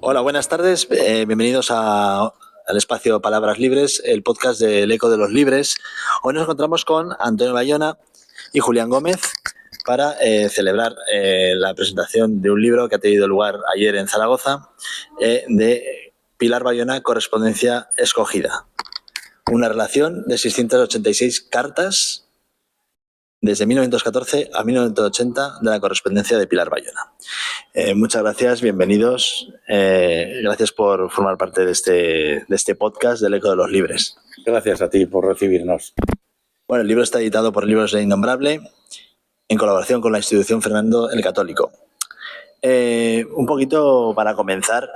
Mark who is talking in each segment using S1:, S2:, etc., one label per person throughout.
S1: Hola, buenas tardes. Bienvenidos al espacio Palabras Libres, el podcast del Eco de los Libres. Hoy nos encontramos con Antonio Bayona y Julián Gómez para celebrar la presentación de un libro que ha tenido lugar ayer en Zaragoza de Pilar Bayona, Correspondencia Escogida. Una relación de 686 cartas desde 1914 a 1980 de la correspondencia de Pilar Bayona. Muchas gracias, bienvenidos. Gracias por formar parte de este podcast del Eco de los Libres.
S2: Gracias a ti por recibirnos.
S1: Bueno, el libro está editado por Libros de Innombrable en colaboración con la institución Fernando el Católico. Un poquito para comenzar,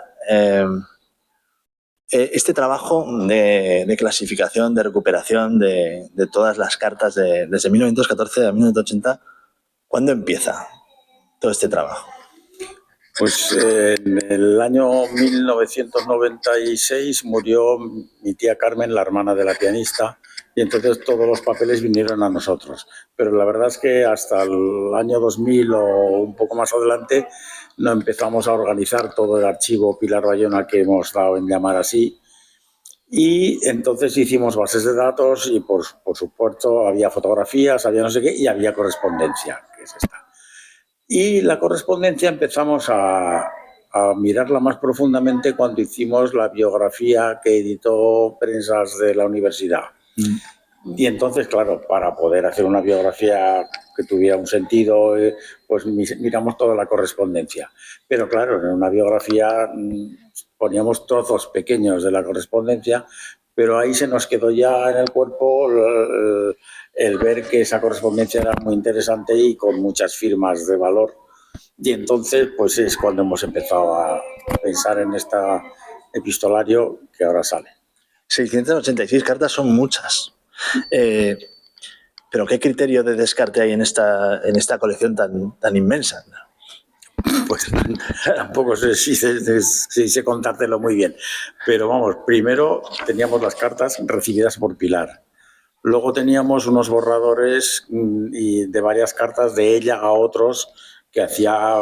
S1: este trabajo de clasificación, de recuperación de todas las cartas desde 1914 a 1980, ¿cuándo empieza todo este trabajo?
S2: Pues en el año 1996 murió mi tía Carmen, la hermana de la pianista, y entonces todos los papeles vinieron a nosotros. Pero la verdad es que hasta el año 2000 o un poco más adelante no empezamos a organizar todo el archivo Pilar Bayona, que hemos dado en llamar así. Y entonces hicimos bases de datos y por supuesto había fotografías, había no sé qué, y había correspondencia, que es esta. Y la correspondencia empezamos a mirarla más profundamente cuando hicimos la biografía que editó Prensas de la universidad. Y entonces, claro, para poder hacer una biografía que tuviera un sentido, pues miramos toda la correspondencia. Pero claro, en una biografía poníamos trozos pequeños de la correspondencia, pero ahí se nos quedó ya en el cuerpo el ver que esa correspondencia era muy interesante y con muchas firmas de valor. Y entonces, pues es cuando hemos empezado a pensar en este epistolario que ahora sale.
S1: 686 cartas son muchas. Pero ¿qué criterio de descarte hay en esta colección tan inmensa?
S2: Pues tampoco sé si sé contártelo muy bien. Pero vamos, primero teníamos las cartas recibidas por Pilar. Luego teníamos unos borradores de varias cartas de ella a otros que hacía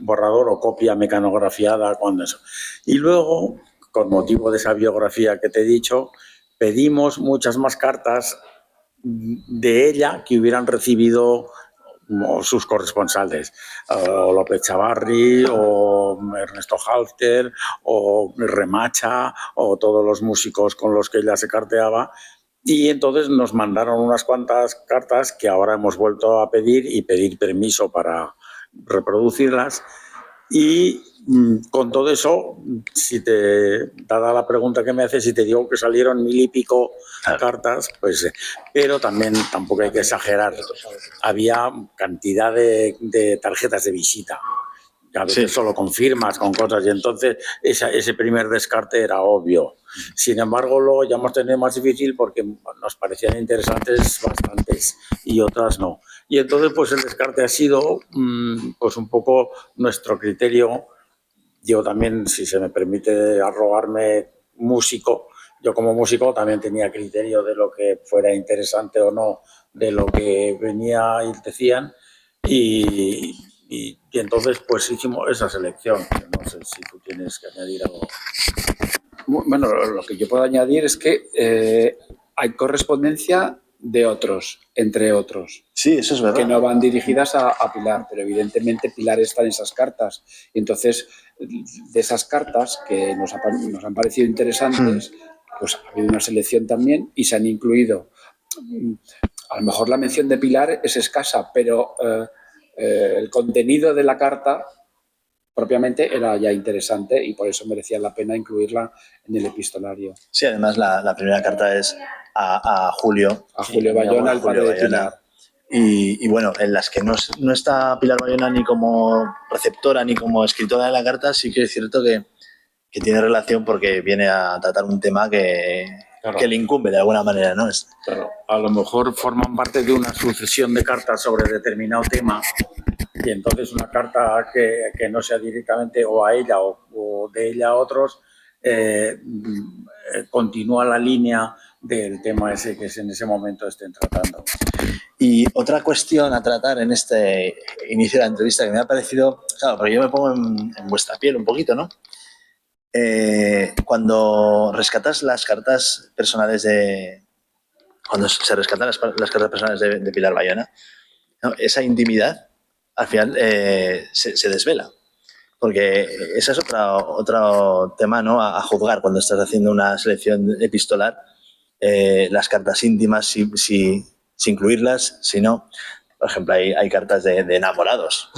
S2: borrador o copia mecanografiada cuando eso. Y luego, con motivo de esa biografía que te he dicho, pedimos muchas más cartas de ella que hubieran recibido sus corresponsales, o López Chavarri, o Ernesto Halfter, o Remacha, o todos los músicos con los que ella se carteaba. Y entonces nos mandaron unas cuantas cartas que ahora hemos vuelto a pedir y pedir permiso para reproducirlas. Y con todo eso, dada la pregunta que me haces, si te digo que salieron 1000 y pico cartas, pues, pero también tampoco hay que exagerar. Había cantidad de tarjetas de visita. A veces solo con firmas, con cosas, y entonces ese primer descarte era obvio. Sin embargo, luego ya hemos tenido más difícil porque nos parecían interesantes bastantes y otras no. Y entonces, pues el descarte ha sido pues un poco nuestro criterio. Yo también, si se me permite arrogarme músico, yo como músico también tenía criterio de lo que fuera interesante o no, de lo que venía y decían, y entonces pues hicimos esa selección. No sé si tú tienes que añadir algo.
S3: Bueno, lo que yo puedo añadir es que hay correspondencia de otros, entre otros.
S1: Sí, eso es verdad.
S3: Que no van dirigidas a Pilar, pero evidentemente Pilar está en esas cartas. Y entonces, de esas cartas que nos han parecido interesantes, pues ha habido una selección también y se han incluido. A lo mejor la mención de Pilar es escasa, pero el contenido de la carta propiamente era ya interesante y por eso merecía la pena incluirla en el epistolario.
S1: Sí, además la primera carta es a Julio.
S3: A Julio Bayona, el padre de Pilar.
S1: Y bueno, en las que no está Pilar Bayona ni como receptora ni como escritora de la carta, sí que es cierto que tiene relación porque viene a tratar un tema que le incumbe de alguna manera, ¿no?
S2: Claro, a lo mejor forman parte de una sucesión de cartas sobre determinado tema. Y entonces una carta que no sea directamente o a ella o de ella a otros continúa la línea del tema ese que en ese momento estén tratando.
S1: Y otra cuestión a tratar en este inicio de la entrevista que me ha parecido, claro, porque yo me pongo en vuestra piel un poquito, ¿no? Cuando rescatas las cartas personales cuando se rescatan las cartas personales de Pilar Bayona, ¿no? Esa intimidad al final se desvela. Porque ese es otro tema, ¿no? A juzgar cuando estás haciendo una selección epistolar. Las cartas íntimas, si incluirlas, si no. Por ejemplo, hay cartas de enamorados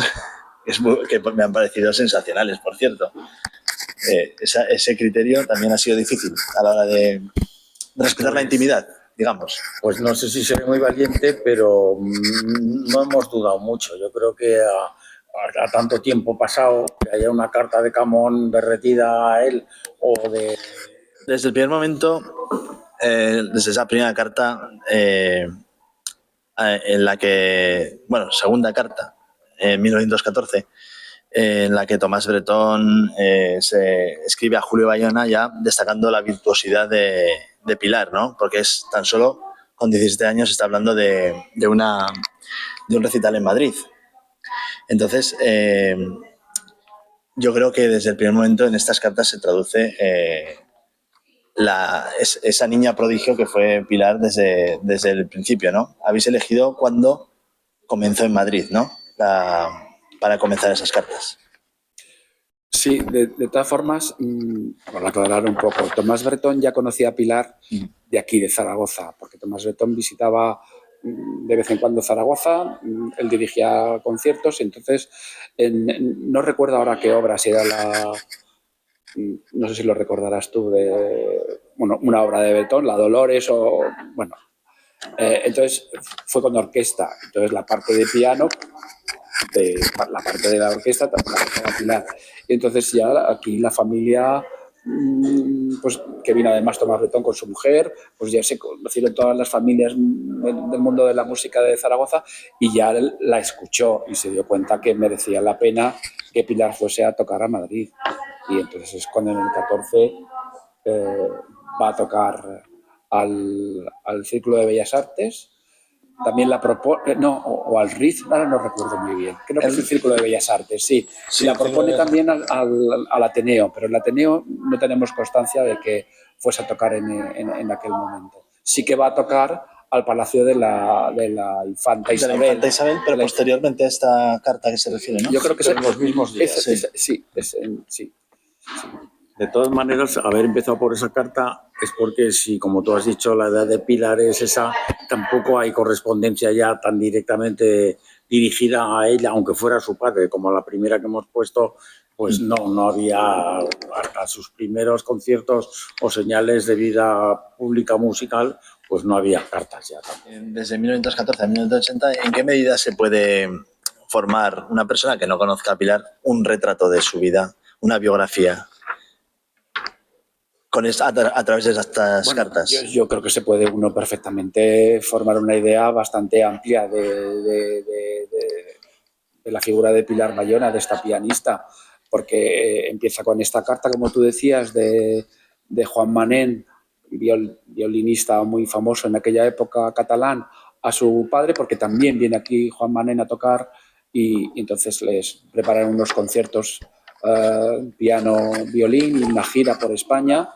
S1: que me han parecido sensacionales, por cierto. Ese criterio también ha sido difícil a la hora de respetar la intimidad, digamos.
S2: Pues no sé si seré muy valiente, pero no hemos dudado mucho. Yo creo que a tanto tiempo pasado, que haya una carta de Camón derretida a él o de...
S1: Desde el primer momento, desde esa primera carta, en la que, bueno, segunda carta, en 1914, en la que Tomás Bretón se escribe a Julio Bayona ya destacando la virtuosidad de Pilar, ¿no? Porque es tan solo con 17 años está hablando de un recital en Madrid. Entonces, yo creo que desde el primer momento en estas cartas se traduce esa niña prodigio que fue Pilar desde el principio, ¿no? Habéis elegido cuando comenzó en Madrid, ¿no? Para comenzar esas cartas.
S3: Sí, de todas formas, para aclarar un poco, Tomás Bretón ya conocía a Pilar de aquí, de Zaragoza, porque Tomás Bretón visitaba de vez en cuando Zaragoza, él dirigía conciertos, entonces no recuerdo ahora qué obra, si era no sé si lo recordarás tú, bueno, una obra de Bretón, La Dolores o, bueno, entonces fue con orquesta, entonces la parte de piano, la parte de la orquesta, la parte de Pilar. Y entonces ya aquí la familia, pues que vino además Tomás Bretón con su mujer, pues ya se conocieron todas las familias del mundo de la música de Zaragoza y ya la escuchó y se dio cuenta que merecía la pena que Pilar fuese a tocar a Madrid. Y entonces es cuando en el 14 va a tocar al Círculo de Bellas Artes. También la propone, no, o al RIZ, ahora no recuerdo muy bien, creo que es el Círculo de Bellas Artes, sí. Sí, y la propone también al Ateneo, pero el Ateneo no tenemos constancia de que fuese a tocar en aquel momento. Sí que va a tocar al Palacio de la Infanta Isabel.
S1: De la Infanta Isabel, pero posteriormente a esta carta que se refiere, ¿no?
S3: Yo creo que es en
S2: los mismos días.
S3: Sí.
S2: De todas maneras, haber empezado por esa carta es porque, si, como tú has dicho, la edad de Pilar es esa, tampoco hay correspondencia ya tan directamente dirigida a ella, aunque fuera su padre, como la primera que hemos puesto, pues no había, hasta sus primeros conciertos o señales de vida pública musical, pues no había cartas ya también.
S1: Desde 1914 a 1980, ¿en qué medida se puede formar una persona que no conozca a Pilar un retrato de su vida, una biografía? A través de estas cartas.
S3: Yo creo que se puede uno perfectamente formar una idea bastante amplia de la figura de Pilar Bayona, de esta pianista, porque empieza con esta carta, como tú decías, de Juan Manén, violinista muy famoso en aquella época catalán, a su padre, porque también viene aquí Juan Manén a tocar y entonces les preparan unos conciertos piano, violín y una gira por España.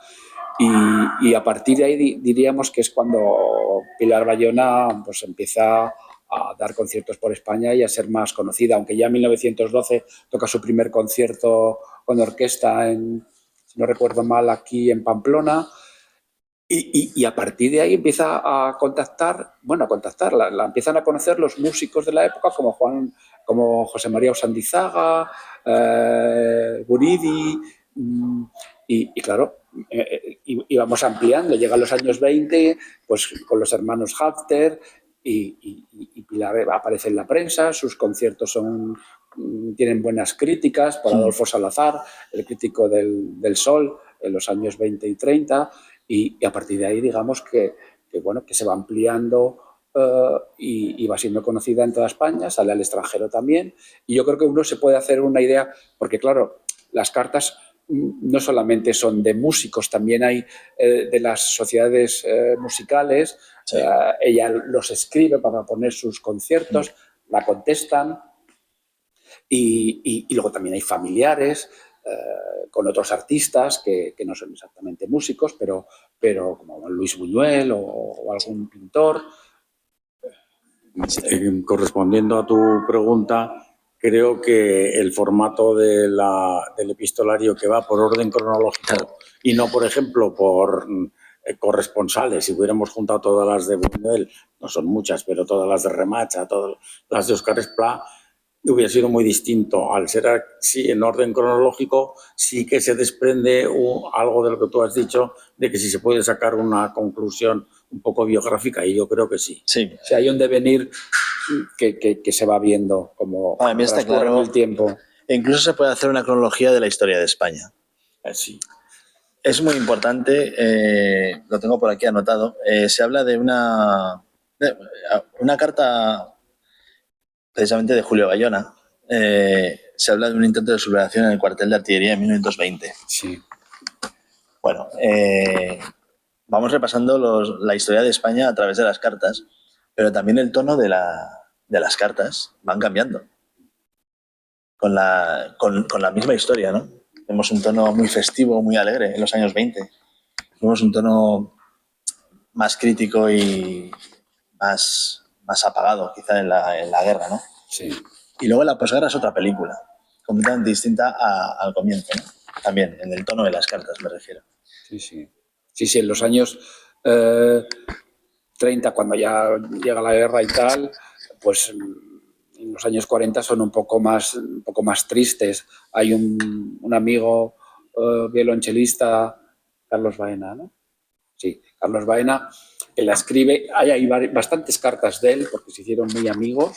S3: Y a partir de ahí diríamos que es cuando Pilar Bayona pues empieza a dar conciertos por España y a ser más conocida, aunque ya en 1912 toca su primer concierto con orquesta, si no recuerdo mal, aquí en Pamplona, y a partir de ahí empieza a contactar, la empiezan a conocer los músicos de la época como José María Osandizaga, Guridi, y claro, íbamos ampliando, llegan los años 20, pues con los hermanos Hafter, y Pilar aparece en la prensa, sus conciertos tienen buenas críticas por Adolfo Salazar, el crítico del Sol, en los años 20 y 30, y a partir de ahí digamos que se va ampliando y va siendo conocida en toda España, sale al extranjero también, y yo creo que uno se puede hacer una idea, porque claro, las cartas no solamente son de músicos, también hay de las sociedades musicales. Sí. Ella los escribe para poner sus conciertos, la contestan, y luego también hay familiares con otros artistas que no son exactamente músicos, pero como Luis Buñuel o algún pintor.
S2: Correspondiendo a tu pregunta, creo que el formato del epistolario que va por orden cronológico y no, por ejemplo, por corresponsales, si hubiéramos juntado todas las de Buñuel, no son muchas, pero todas las de Remacha, todas las de Óscar Esplá, hubiera sido muy distinto. Al ser así en orden cronológico, sí que se desprende algo de lo que tú has dicho, de que si se puede sacar una conclusión un poco biográfica, y yo creo que sí.
S1: Sí.
S3: O sea, hay un devenir que se va viendo como
S1: Para mí está claro
S3: el tiempo.
S1: E incluso se puede hacer una cronología de la historia de España.
S2: Sí.
S1: Es muy importante, lo tengo por aquí anotado, se habla de una carta precisamente de Julio Bayona. Se habla de un intento de sublevación en el cuartel de artillería en 1920.
S3: Sí.
S1: Bueno, vamos repasando la historia de España a través de las cartas, pero también el tono de las cartas van cambiando con la misma historia, ¿no? Vemos un tono muy festivo, muy alegre en los años 20. Vemos un tono más crítico y más apagado, quizá en la guerra, ¿no?
S3: Sí.
S1: Y luego la posguerra es otra película, completamente distinta al comienzo, ¿no? También, en el tono de las cartas me refiero.
S3: Sí, sí. Sí, sí, en los años 30, cuando ya llega la guerra y tal, pues en los años 40 son un poco más tristes. Hay un amigo violonchelista, Carlos Baena, ¿no? Sí, Carlos Baena, que la escribe. Hay bastantes cartas de él, porque se hicieron muy amigos.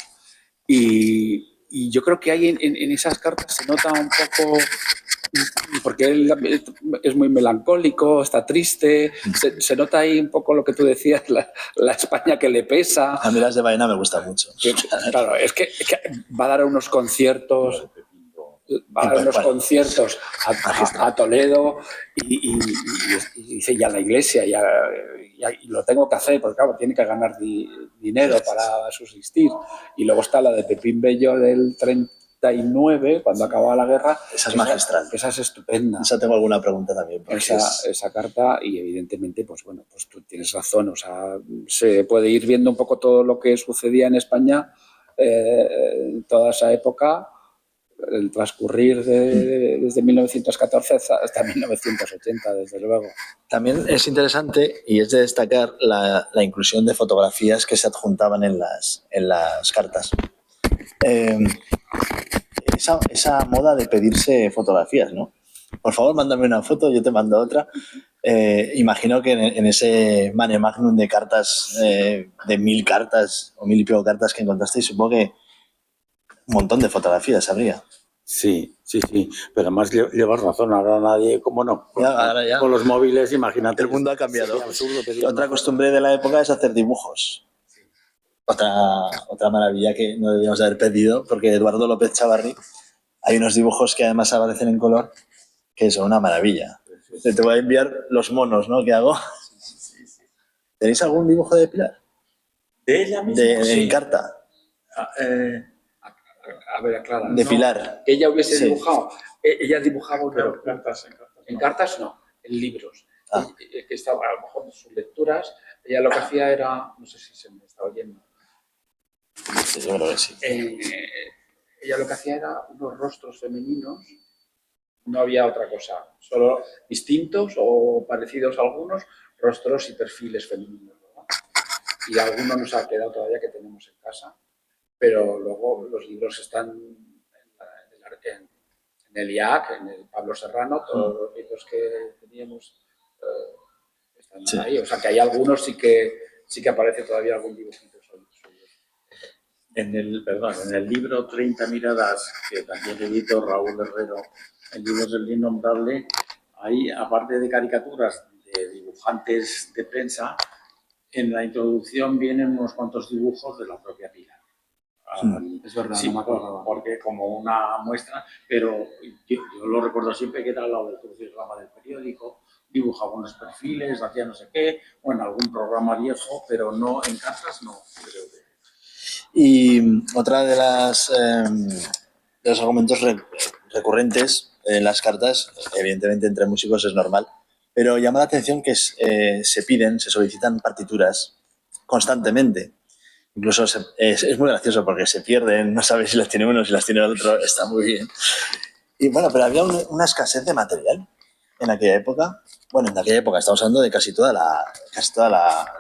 S3: Y yo creo que hay en esas cartas se nota un poco, porque él es muy melancólico, está triste, se nota ahí un poco lo que tú decías, la España que le pesa.
S1: A mí las de Baena me gustan mucho.
S3: Claro, es que va a dar unos conciertos, a Toledo y dice, ya la iglesia, ya lo tengo que hacer, porque claro, tiene que ganar dinero para subsistir. Y luego está la de Pepín Bello del 39, cuando acababa la guerra.
S1: Esa es magistral.
S3: Esa es estupenda.
S1: Esa tengo alguna pregunta también.
S3: Esa carta, y evidentemente, pues bueno, pues tú tienes razón. O sea, se puede ir viendo un poco todo lo que sucedía en España en toda esa época, el transcurrir desde 1914 hasta 1980, desde luego.
S1: También es interesante y es de destacar la inclusión de fotografías que se adjuntaban en las cartas. Esa moda de pedirse fotografías, ¿no? Por favor, mándame una foto, yo te mando otra. Imagino que en ese mare magnum de cartas, de 1000 cartas o 1000 y pico cartas que encontrasteis, supongo que un montón de fotografías habría.
S2: Sí. Pero además llevas razón, ahora nadie, ¿cómo no?
S1: Ahora ya.
S2: Con los móviles, imagínate.
S1: El mundo ha cambiado.
S2: Absurdo.
S1: Otra costumbre de la época es hacer dibujos. Otra maravilla que no debíamos haber pedido, porque Eduardo López Chavarri, hay unos dibujos que además aparecen en color que son una maravilla. Te voy a enviar los monos, ¿no? ¿Qué hago? Sí. ¿Tenéis algún dibujo de Pilar?
S2: ¿De ella misma?
S1: En carta.
S3: A ver, aclara.
S1: De Pilar.
S3: Ella hubiese dibujado. Ella dibujaba
S2: en cartas
S3: no, en libros. Que estaba, a lo mejor, en sus lecturas. Ella lo que hacía era, no sé si se me está oyendo.
S1: Yo creo que sí.
S3: Ella lo que hacía era unos rostros femeninos. No había otra cosa, solo distintos o parecidos a algunos rostros y perfiles femeninos, ¿verdad? Y alguno nos ha quedado todavía que tenemos en casa, pero luego los libros están en el IAC, en el Pablo Serrano, todos los libros que teníamos están ahí. O sea que hay algunos sí que aparece todavía algún dibujito suyo.
S2: En el libro 30 miradas, que también editó Raúl Herrero, el libro del innombrable, ahí, aparte de caricaturas de dibujantes de prensa, en la introducción vienen unos cuantos dibujos de la propia Pilar.
S3: Es verdad,
S2: sí,
S3: no me acuerdo.
S2: Porque como una muestra, pero yo lo recuerdo siempre que era al lado del crucigrama del periódico, dibujaba unos perfiles, hacía no sé qué, o en algún programa viejo, pero no en cartas, no, creo que.
S1: Y otra de los argumentos recurrentes en las cartas, evidentemente entre músicos es normal, pero llama la atención que se solicitan partituras constantemente. Incluso es muy gracioso porque se pierden, no sabes si las tiene uno, si las tiene el otro, está muy bien. Y bueno, pero había una escasez de material en aquella época. Bueno, en aquella época estamos hablando de casi toda la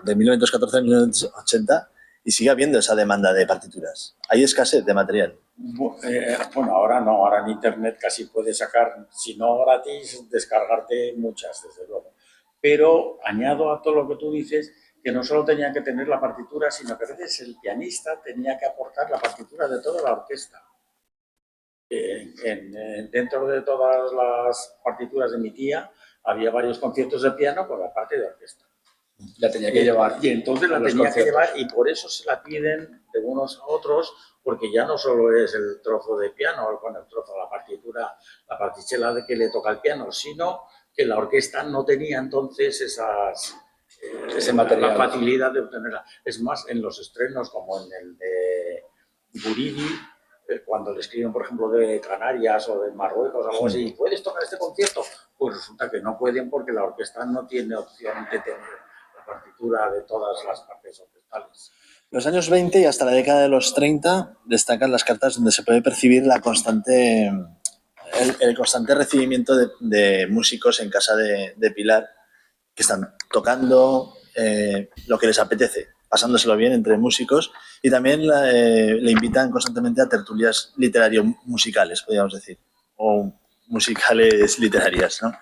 S1: de 1914 a 1980 y sigue habiendo esa demanda de partituras. Hay escasez de material.
S2: Bueno, ahora no, ahora en Internet casi puedes sacar, si no gratis, descargarte muchas, desde luego. Pero añado a todo lo que tú dices que no solo tenía que tener la partitura, sino que a veces el pianista tenía que aportar la partitura de toda la orquesta. Dentro de todas las partituras de mi tía había varios conciertos de piano con la parte de orquesta.
S3: La tenía que llevar.
S2: Y entonces la tenía que llevar y por eso se la piden de unos a otros, porque ya no solo es el trozo de piano, con el trozo de la partitura, la partichela de que le toca el piano, sino que la orquesta no tenía entonces ese material, la facilidad de obtenerla. Es más, en los estrenos como en el de Guridi, cuando le escriben, por ejemplo, de Canarias o de Marruecos, algo así, ¿puedes tocar este concierto? Pues resulta que no pueden porque la orquesta no tiene opción de tener la partitura de todas las partes orquestales.
S1: Los años 20 y hasta la década de los 30 destacan las cartas donde se puede percibir el constante recibimiento de músicos en casa de Pilar que están tocando lo que les apetece, pasándoselo bien entre músicos, y también le invitan constantemente a tertulias literario-musicales, podríamos decir, o musicales literarias, ¿no?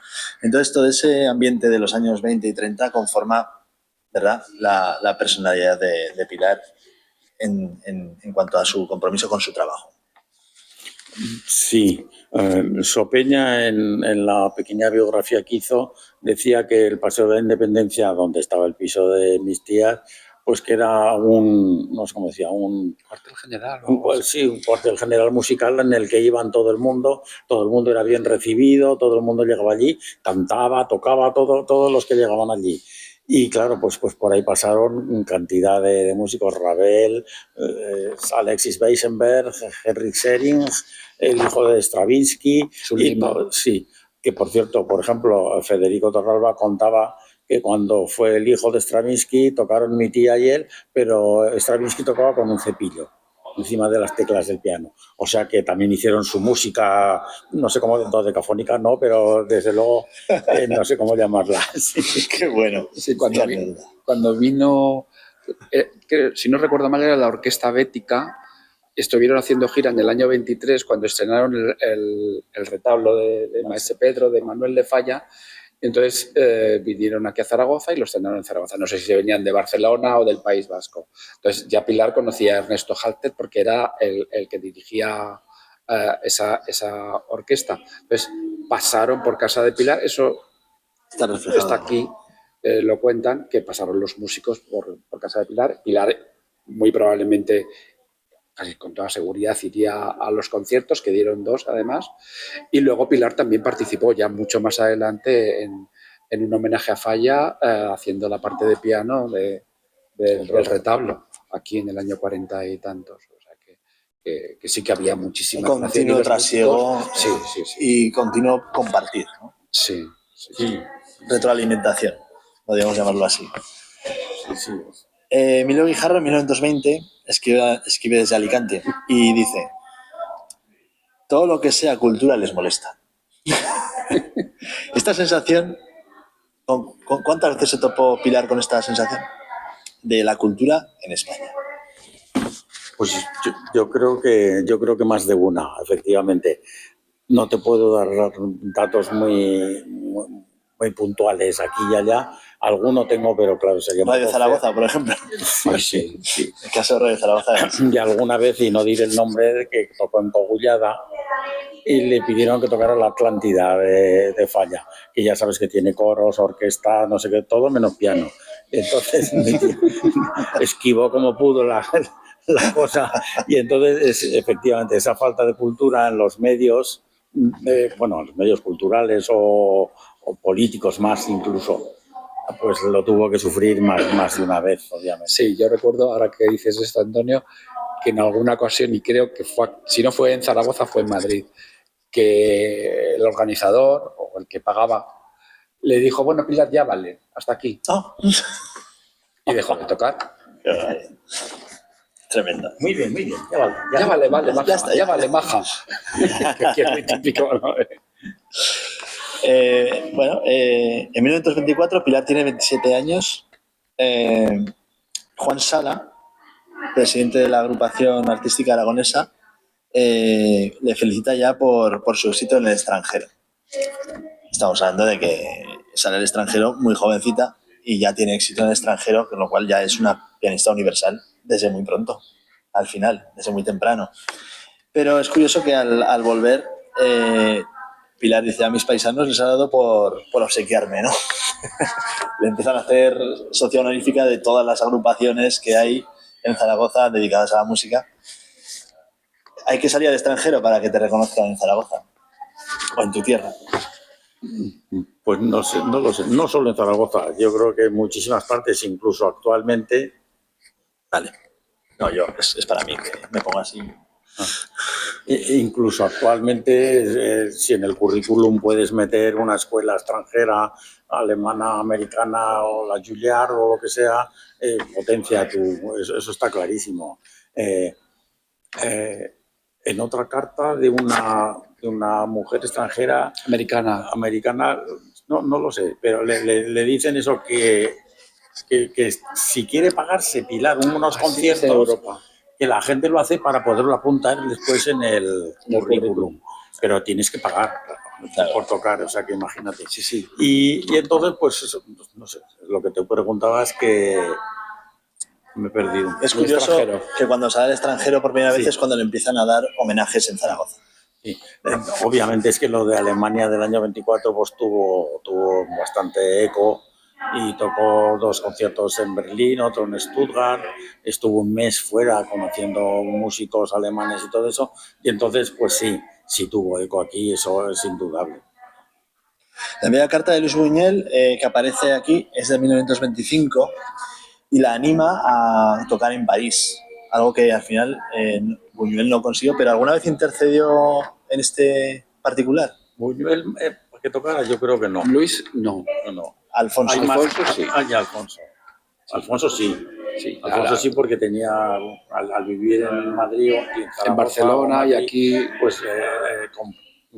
S1: Entonces todo ese ambiente de los años 20 y 30 conforma, ¿verdad?, la personalidad de Pilar en cuanto a su compromiso con su trabajo.
S2: Sí, Sopeña en la pequeña biografía que hizo decía que el Paseo de la Independencia, donde estaba el piso de mis tías, pues que era no sé cómo decía, un
S3: cuartel general.
S2: un cuartel general musical en el que iban todo el mundo era bien recibido, todo el mundo llegaba allí, cantaba, tocaba, todos los que llegaban allí. Y claro, pues por ahí pasaron cantidad de músicos, Ravel, Alexis Weissenberg, Henrik Sering, el hijo de Stravinsky. Sí, que por cierto, por ejemplo, Federico Torralba contaba que cuando fue el hijo de Stravinsky tocaron mi tía y él, pero Stravinsky tocaba con un cepillo encima de las teclas del piano. O sea que también hicieron su música, no sé cómo, dodecafónica no, pero desde luego no sé cómo llamarla.
S1: Sí, qué bueno.
S3: Sí, cuando vino que, si no recuerdo mal, era la Orquesta Bética, estuvieron haciendo gira en el año 23 cuando estrenaron el retablo de Maese Pedro, de Manuel de Falla. Entonces vinieron aquí a Zaragoza y los estrenaron en Zaragoza. No sé si venían de Barcelona o del País Vasco. Entonces ya Pilar conocía a Ernesto Halter porque era el que dirigía esa orquesta. Entonces pasaron por casa de Pilar, eso está aquí, lo cuentan, que pasaron los músicos por casa de Pilar. Pilar muy probablemente, casi con toda seguridad, iría a los conciertos, que dieron 2 además, y luego Pilar también participó ya mucho más adelante en un homenaje a Falla, haciendo la parte de piano del retablo, aquí en el año 40 y tantos. O sea que sí que había muchísima
S1: continuo trasiego,
S3: sí.
S1: Y continuo compartir, ¿no?
S3: Sí.
S1: Retroalimentación, podríamos llamarlo así.
S2: Sí.
S1: Emilio Guijarro en 1920 escribe desde Alicante y dice: todo lo que sea cultura les molesta. Esta sensación, ¿cuántas veces se topó Pilar con esta sensación de la cultura en España?
S2: Pues yo creo que más de una, efectivamente. No te puedo dar datos muy puntuales aquí y allá. Alguno tengo, pero claro, sería
S1: Radio Zaragoza, por ejemplo.
S2: Sí.
S1: El caso de Radio Zaragoza.
S2: Y alguna vez, y no diré el nombre, que tocó en Cogullada y le pidieron que tocara la Atlántida de Falla, que ya sabes que tiene coros, orquesta, no sé qué, todo menos piano. Entonces esquivó como pudo la cosa. Y entonces, efectivamente, esa falta de cultura en los medios, los medios culturales o políticos más incluso, pues lo tuvo que sufrir más de una vez, obviamente.
S3: Sí, yo recuerdo, ahora que dices esto, Antonio, que en alguna ocasión, y creo que fue, si no fue en Zaragoza, fue en Madrid, que el organizador o el que pagaba le dijo, bueno, Pilar, ya vale, hasta aquí.
S1: Oh.
S3: Y dejó de tocar.
S1: Tremendo.
S2: Muy bien, ya vale.
S3: Ya vale, maja,
S1: ya está,
S3: ya vale, maja. Que es muy típico, ¿no?
S1: Bueno, en 1924 Pilar tiene 27 años. Juan Sala, presidente de la agrupación artística aragonesa, le felicita ya por su éxito en el extranjero. Estamos hablando de que sale al extranjero muy jovencita y ya tiene éxito en el extranjero, con lo cual ya es una pianista universal desde muy pronto, al final, desde muy temprano. Pero es curioso que al volver, Pilar dice, a mis paisanos les ha dado por obsequiarme, ¿no? Le empiezan a hacer socia honorífica de todas las agrupaciones que hay en Zaragoza dedicadas a la música. Hay que salir al extranjero para que te reconozcan en Zaragoza o en tu tierra.
S2: Pues no sé, no lo sé. No solo en Zaragoza, yo creo que en muchísimas partes, incluso actualmente.
S1: Vale. No, yo, es para mí que me pongo así.
S2: Incluso actualmente, si en el currículum puedes meter una escuela extranjera, alemana, americana o la Juilliard o lo que sea, potencia eso está clarísimo. En otra carta de una mujer extranjera
S3: Americana,
S2: no lo sé, pero le dicen eso que si quiere pagarse Pilar unos conciertos,
S3: Europa.
S2: que la gente lo hace para poderlo apuntar después en el currículum. Pero tienes que pagar por tocar, o sea que imagínate.
S3: Sí.
S2: Y entonces, pues eso, no sé, lo que te preguntaba es que me he perdido.
S1: Es curioso que cuando sale al extranjero por primera vez es cuando le empiezan a dar homenajes en Zaragoza.
S2: Sí. Obviamente es que lo de Alemania del año 24 pues tuvo bastante eco y tocó 2 conciertos en Berlín, otro en Stuttgart, estuvo un mes fuera conociendo músicos alemanes y todo eso, y entonces pues sí tuvo eco aquí, eso es indudable.
S1: La primera carta de Luis Buñuel que aparece aquí es de 1925 y la anima a tocar en París, algo que al final Buñuel no consiguió, pero ¿alguna vez intercedió en este particular?
S2: Buñuel, que tocara, yo creo que no.
S3: Luis, no.
S1: Alfonso.
S3: Alfonso sí.
S2: Alfonso. Alfonso sí.
S3: Sí,
S2: Alfonso sí, porque tenía, al vivir en Madrid,
S3: en Barcelona
S2: Madrid,
S3: y aquí,
S2: pues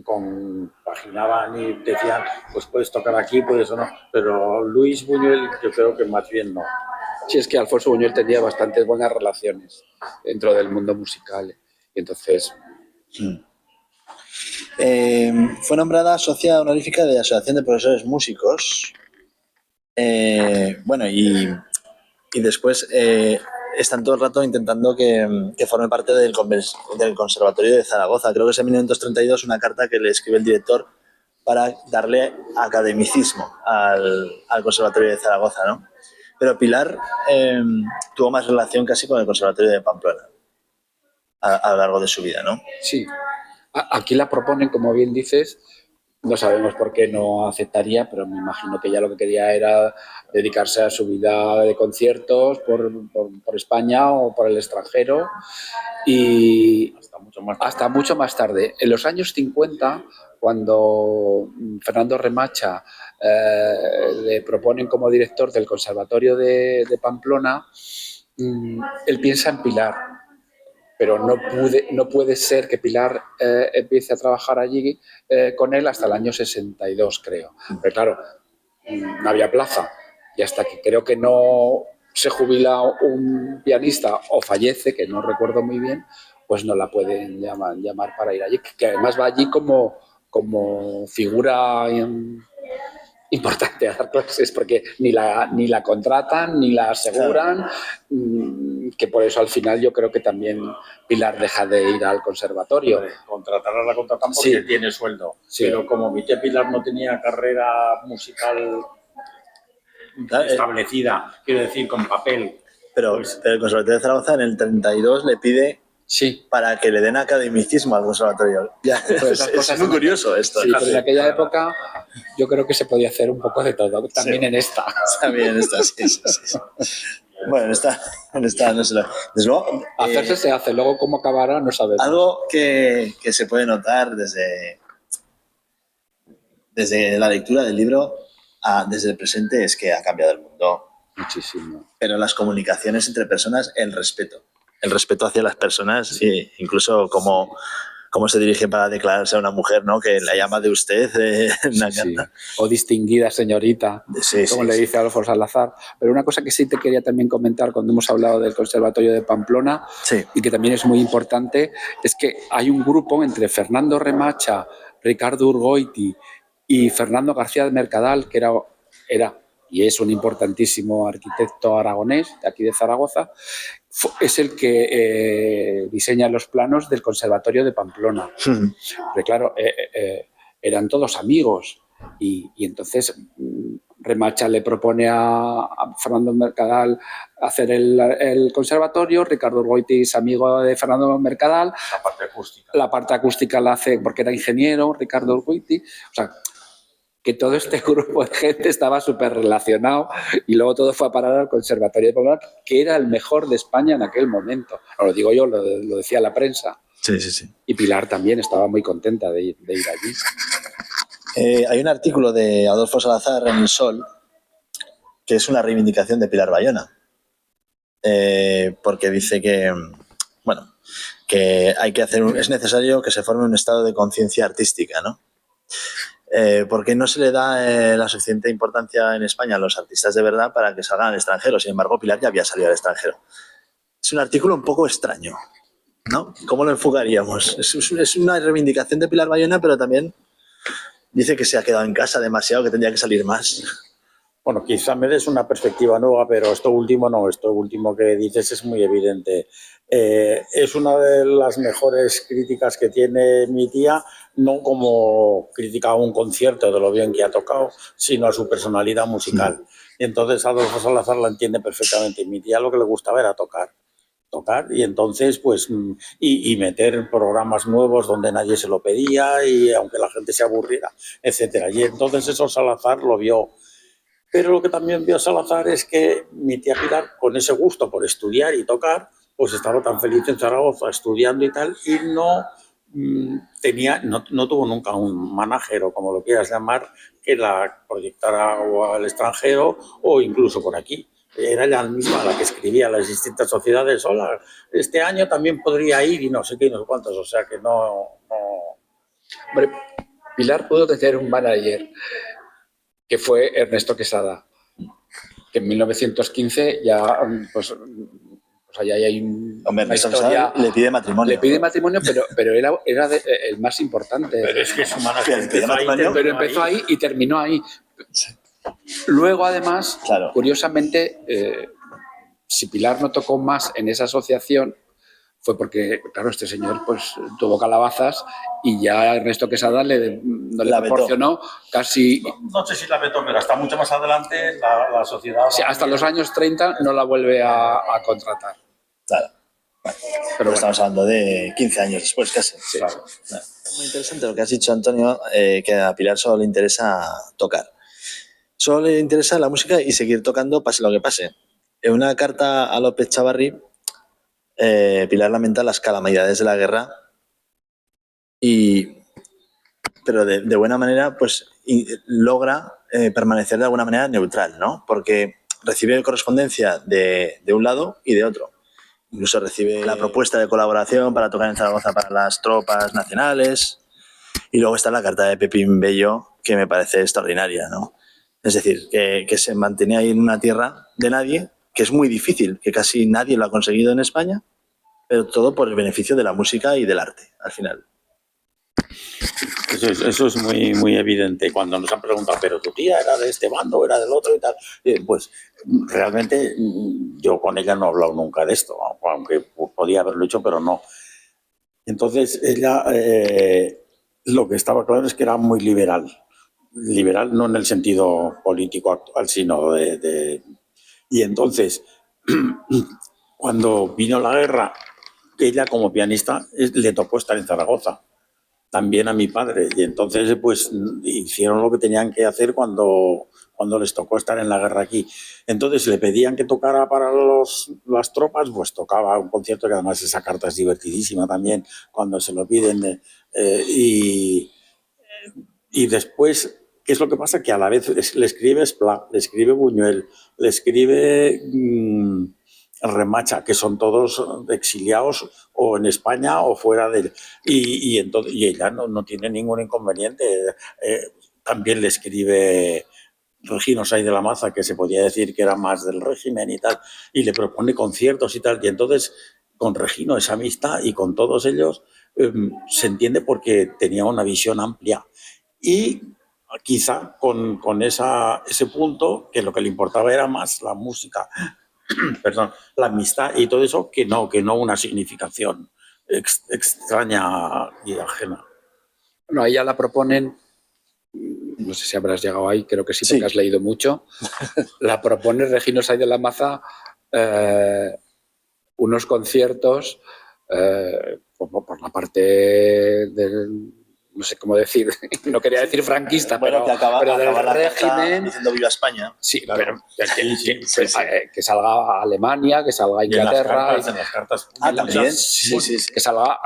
S2: compaginaban y decían, pues puedes tocar aquí, puedes o no. Pero Luis Buñuel, yo creo que más bien no.
S3: Sí, es que Alfonso Buñuel tenía bastantes buenas relaciones dentro del mundo musical. Y entonces...
S1: Fue nombrada socia honorífica de la Asociación de Profesores Músicos. Bueno, y después están todo el rato intentando que forme parte del Conservatorio de Zaragoza. Creo que es en 1932 una carta que le escribe el director para darle academicismo al Conservatorio de Zaragoza, ¿no? Pero Pilar tuvo más relación casi con el Conservatorio de Pamplona a lo largo de su vida, ¿no?
S3: Sí. Aquí la proponen, como bien dices, no sabemos por qué no aceptaría, pero me imagino que ya lo que quería era dedicarse a su vida de conciertos por España o por el extranjero y hasta mucho más tarde. En los años 50, cuando Fernando Remacha le proponen como director del Conservatorio de Pamplona, él piensa en Pilar. Pero no puede ser que Pilar empiece a trabajar allí con él hasta el año 62, creo. Pero claro, no había plaza. Y hasta que creo que no se jubila un pianista o fallece, que no recuerdo muy bien, pues no la pueden llamar para ir allí. Que además va allí como figura importante a dar clases, porque ni la contratan, ni la aseguran, que por eso al final yo creo que también Pilar deja de ir al conservatorio.
S2: Contratarla la contratan porque tiene sueldo, pero como mi tía Pilar no tenía carrera musical establecida, quiero decir, con papel.
S1: Pero el Conservatorio de Zaragoza en el 32 le pide para que le den academicismo al conservatorio. Es muy curioso esto.
S3: Sí, pero en aquella época yo creo que se podía hacer un poco de todo, también en esta.
S1: También en esta, sí. Bueno, en esta no se lo... Desde luego,
S3: hacerse se hace, luego cómo acabará no sabemos.
S1: Algo que se puede notar desde desde la lectura del libro desde el presente es que ha cambiado el mundo.
S3: Muchísimo.
S1: Pero las comunicaciones entre personas, el respeto. El respeto hacia las personas, incluso cómo se dirige para declararse a una mujer, ¿no? Que la llama de usted en la carta.
S3: O distinguida señorita, como le dice Adolfo Salazar. Pero una cosa que sí te quería también comentar cuando hemos hablado del Conservatorio de Pamplona, y que también es muy importante, es que hay un grupo entre Fernando Remacha, Ricardo Urgoiti y Fernando García de Mercadal, que era y es un importantísimo arquitecto aragonés de aquí de Zaragoza, es el que diseña los planos del Conservatorio de Pamplona. Porque claro, eran todos amigos y entonces Remacha le propone a Fernando Mercadal hacer el conservatorio, Ricardo Urgoiti es amigo de Fernando Mercadal. La parte acústica la hace porque era ingeniero, Ricardo Urgoiti. O sea, que todo este grupo de gente estaba súper relacionado y luego todo fue a parar al Conservatorio de Pamplona, que era el mejor de España en aquel momento. No lo digo yo, lo decía la prensa.
S1: Sí.
S3: Y Pilar también estaba muy contenta de ir allí.
S1: Hay un artículo de Adolfo Salazar en El Sol que es una reivindicación de Pilar Bayona. Porque dice que, bueno, que hay que hacer es necesario que se forme un estado de conciencia artística, ¿no? Porque no se le da la suficiente importancia en España a los artistas de verdad para que salgan al extranjero. Sin embargo, Pilar ya había salido al extranjero. Es un artículo un poco extraño, ¿no? ¿Cómo lo enfocaríamos? Es una reivindicación de Pilar Bayona, pero también dice que se ha quedado en casa demasiado, que tendría que salir más.
S2: Bueno, quizá me des una perspectiva nueva, pero esto último que dices es muy evidente. Es una de las mejores críticas que tiene mi tía, no como crítica a un concierto de lo bien que ha tocado, sino a su personalidad musical. Y entonces Adolfo Salazar la entiende perfectamente. Mi tía lo que le gustaba era tocar y entonces pues y meter programas nuevos donde nadie se lo pedía y aunque la gente se aburriera, etcétera. Y entonces eso Salazar lo vio. Pero lo que también vio Salazar es que mi tía Pilar, con ese gusto por estudiar y tocar, pues estaba tan feliz en Zaragoza estudiando y tal, y no tuvo nunca un manager o como lo quieras llamar, que la proyectara o al extranjero o incluso por aquí. Era ella misma la que escribía a las distintas sociedades, hola, este año también podría ir y no sé qué y no sé cuántos, o sea que no.
S3: Hombre, Pilar pudo tener un manager que fue Ernesto Quesada, que en 1915 ya pues allá hay una historia.
S1: Le pide matrimonio.
S3: Le pide matrimonio, pero era el más importante.
S2: Pero es que su manager
S3: empezó ahí y terminó ahí.
S1: Sí.
S3: Luego, además,
S1: claro,
S3: curiosamente, si Pilar no tocó más en esa asociación, fue porque, claro, este señor pues tuvo calabazas y ya Ernesto Quesada no le proporcionó casi...
S2: No sé si la vetó, pero hasta mucho más adelante la sociedad...
S3: Sí, hasta los años 30 no la vuelve a contratar.
S1: Claro. Bueno, pero estamos hablando de 15 años después, casi. Sí. Claro. Es muy interesante lo que has dicho, Antonio, que a Pilar solo le interesa tocar. Solo le interesa la música y seguir tocando pase lo que pase. En una carta a López Chavarri, Pilar lamenta las calamidades de la guerra pero de buena manera pues logra permanecer de alguna manera neutral, ¿no? Porque recibe correspondencia de un lado y de otro. Incluso recibe la propuesta de colaboración para tocar en Zaragoza para las tropas nacionales. Y luego está la carta de Pepín Bello, que me parece extraordinaria, ¿no? Es decir, que se mantenía ahí en una tierra de nadie, que es muy difícil, que casi nadie lo ha conseguido en España, pero todo por el beneficio de la música y del arte, al final.
S2: Eso es muy, muy evidente. Cuando nos han preguntado, ¿pero tu tía era de este bando o era del otro y tal? Pues realmente yo con ella no he hablado nunca de esto, aunque podía haberlo hecho, pero no. Entonces ella, lo que estaba claro es que era muy liberal. Liberal no en el sentido político actual, sino Y entonces, cuando vino la guerra, ella como pianista le tocó estar en Zaragoza, también a mi padre, y entonces pues hicieron lo que tenían que hacer cuando les tocó estar en la guerra aquí. Entonces le pedían que tocara para las tropas, pues tocaba un concierto que además esa carta es divertidísima también cuando se lo piden, y después ¿Qué es lo que pasa? Que a la vez le escribe Esplá, le escribe Buñuel, le escribe Remacha, que son todos exiliados o en España o fuera de él. Y ella no tiene ningún inconveniente. También le escribe Regino Saiz de la Maza, que se podía decir que era más del régimen y tal, y le propone conciertos y tal. Y entonces, con Regino, esa amistad y con todos ellos, se entiende porque tenía una visión amplia. Y quizá con ese punto, que lo que le importaba era más la música, perdón, la amistad y todo eso, que no una significación extraña y ajena.
S3: Bueno, a ella la proponen, no sé si habrás llegado ahí, creo que sí, porque
S1: Sí.
S3: has leído mucho, la propone Regino Saiz de la Maza unos conciertos por la parte del, no sé cómo decir, no quería decir franquista,
S1: Bueno,
S3: pero del
S1: acaba la carta
S3: régimen.
S1: diciendo viva España.
S3: Sí,
S2: Claro.
S3: pero que salga a Alemania, que salga a Inglaterra.
S2: En las cartas.
S1: También.
S3: Sí, que salga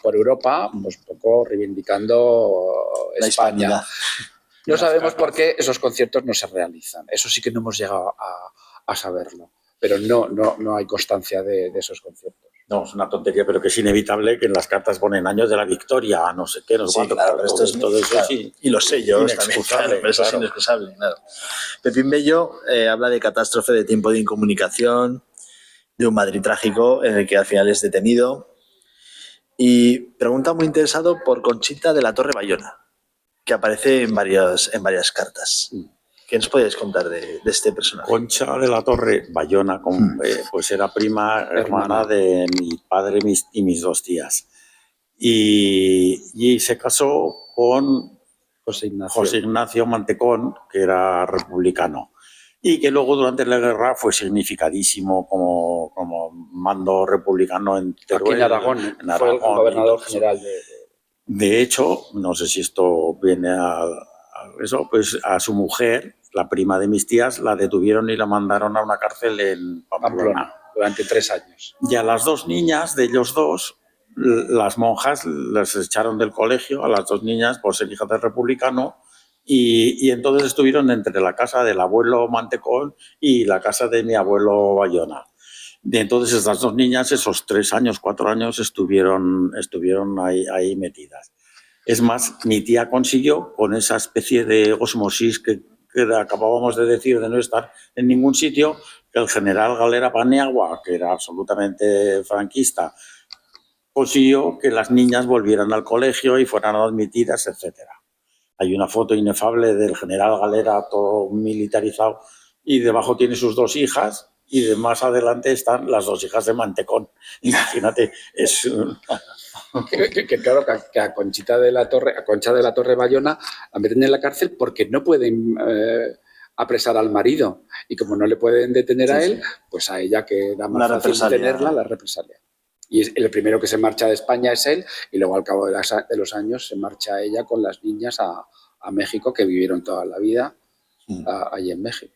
S3: por Europa, pues un poco reivindicando
S1: La
S3: España.
S1: hispanidad.
S3: No sabemos por qué esos conciertos no se realizan. Eso sí que no hemos llegado a saberlo. Pero no hay constancia de esos conciertos.
S2: No, es una tontería, pero que es inevitable que en las cartas ponen años de la victoria, no sé qué, no sé
S1: Sí,
S2: cuánto.
S1: claro, pero esto es
S2: todo eso
S1: claro.
S2: sí.
S1: Y los sellos también, claro, pero eso es inexcusable, claro. Pepín Bello habla de catástrofe, de tiempo de incomunicación, de un Madrid trágico en el que al final es detenido. Y pregunta muy interesado por Conchita de la Torre Bayona, que aparece en varias cartas. ¿Qué nos podéis contar de este personaje?
S2: Concha de la Torre Bayona, pues era prima hermana de mi padre y mis dos tías. Y se casó con José Ignacio Mantecón, que era republicano, y que luego durante la guerra fue significadísimo como mando republicano en Teruel.
S3: Aquí en Aragón, fue el gobernador general
S2: De hecho, no sé si esto viene a eso, pues a su mujer, la prima de mis tías, la detuvieron y la mandaron a una cárcel en Pamplona
S3: durante 3 años.
S2: Y a las dos niñas de ellos dos, las monjas las echaron del colegio, a las dos niñas por ser hijas del republicano, y entonces estuvieron entre la casa del abuelo Mantecón y la casa de mi abuelo Bayona. Y entonces estas dos niñas, esos 3 años, 4 años, estuvieron ahí metidas. Es más, mi tía consiguió, con esa especie de osmosis que acabábamos de decir, de no estar en ningún sitio, que el general Galera Paniagua, que era absolutamente franquista, consiguió que las niñas volvieran al colegio y fueran admitidas, etc. Hay una foto inefable del general Galera todo militarizado y debajo tiene sus 2 hijas y de más adelante están las 2 hijas de Mantecón. Imagínate, es...
S3: Que claro, que a Concha de la Torre Bayona la meten en la cárcel porque no pueden apresar al marido. Y como no le pueden detener a él, pues a ella, que era más fácil detenerla, la represalia. Y el primero que se marcha de España es él, y luego al cabo de los años se marcha ella con las niñas a México, que vivieron toda la vida allí en México.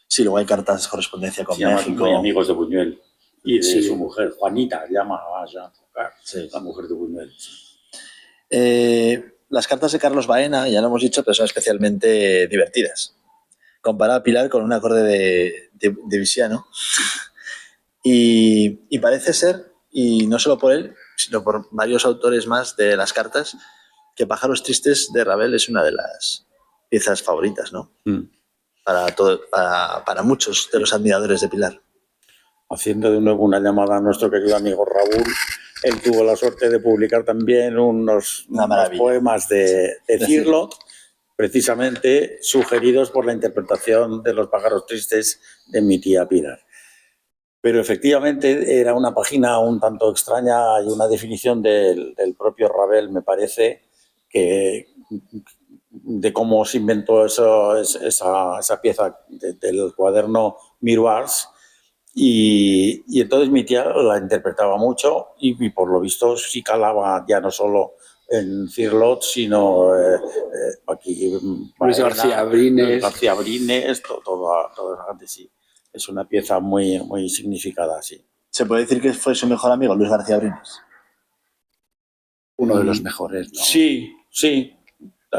S1: Sí, luego hay cartas de correspondencia con México.
S2: Muy amigos de Buñuel. Y de su mujer, Juanita, llamaba la mujer de Buñuel.
S1: Las cartas de Carlos Baena, ya lo hemos dicho, pero son especialmente divertidas. Compara a Pilar con un acorde de Visiano. Y parece ser, y no solo por él, sino por varios autores más de las cartas, que Pájaros Tristes de Ravel es una de las piezas favoritas, ¿no? Para muchos de los admiradores de Pilar.
S2: Haciendo de nuevo una llamada a nuestro querido amigo Raúl, él tuvo la suerte de publicar también unos poemas de Cirlot, precisamente sugeridos por la interpretación de Los Pájaros Tristes de mi tía Pilar. Pero efectivamente era una página un tanto extraña y una definición del propio Ravel, me parece, de cómo se inventó esa pieza del cuaderno Miroirs. Y entonces mi tía la interpretaba mucho y por lo visto sí calaba ya no solo en Cirlot, sino aquí
S3: Luis García Brines.
S2: Toda esa gente, sí. Es una pieza muy, muy significada, sí.
S1: ¿Se puede decir que fue su mejor amigo, Luis García Brines?
S3: Uno de los mejores, ¿no?
S2: Sí.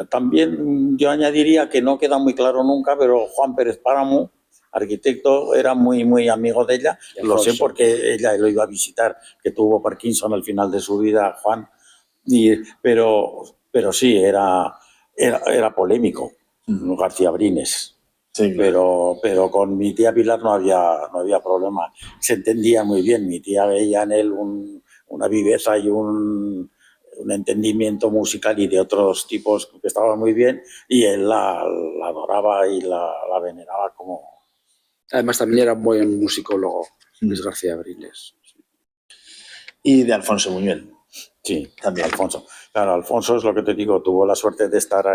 S2: También yo añadiría que no queda muy claro nunca, pero Juan Pérez Páramo, arquitecto, era muy, muy amigo de ella. Lo sé porque ella lo iba a visitar, que tuvo Parkinson al final de su vida, Juan. Pero sí, era polémico, García Brines.
S1: Sí, claro.
S2: Pero con mi tía Pilar no había problema. Se entendía muy bien. Mi tía veía en él una viveza y un entendimiento musical y de otros tipos que estaba muy bien, y él la adoraba y la veneraba como...
S3: Además también era un buen musicólogo, Luis García Brines.
S1: Y de Alfonso Buñuel.
S2: Sí,
S1: también.
S2: Alfonso. Claro, Alfonso es lo que te digo, tuvo la suerte de estar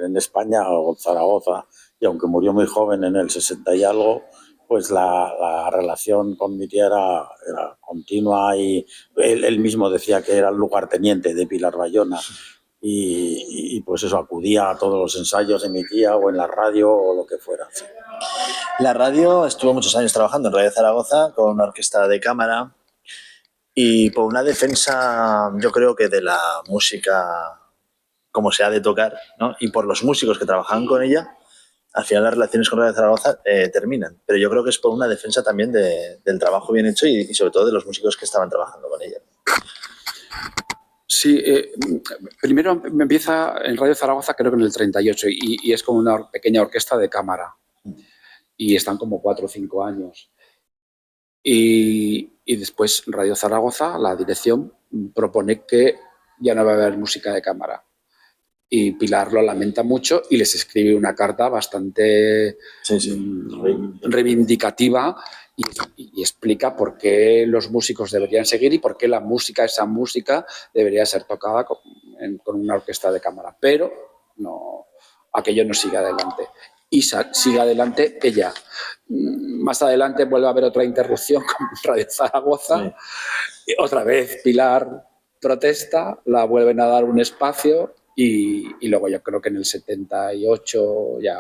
S2: en España o en Zaragoza, y aunque murió muy joven en el 60 y algo, pues la relación con mi tía era continua, y él mismo decía que era el lugarteniente de Pilar Bayona, y pues eso, acudía a todos los ensayos de mi tía o en la radio o lo que fuera. Sí.
S1: La radio, estuvo muchos años trabajando en Radio Zaragoza con una orquesta de cámara y por una defensa, yo creo que de la música como se ha de tocar, ¿no? Y por los músicos que trabajaban con ella, al final las relaciones con Radio Zaragoza terminan. Pero yo creo que es por una defensa también del trabajo bien hecho y sobre todo de los músicos que estaban trabajando con ella.
S3: Sí, primero me empieza en Radio Zaragoza creo que en el 38 y es como una pequeña orquesta de cámara y están como 4 o 5 años. Y después Radio Zaragoza, la dirección, propone que ya no va a haber música de cámara. Y Pilar lo lamenta mucho y les escribe una carta bastante reivindicativa y explica por qué los músicos deberían seguir y por qué esa música debería ser tocada con una orquesta de cámara. Pero no, aquello no sigue adelante. Y sigue adelante ella. Más adelante vuelve a haber otra interrupción con Radio Zaragoza. Sí. Y otra vez Pilar protesta, la vuelven a dar un espacio y luego yo creo que en el 78 ya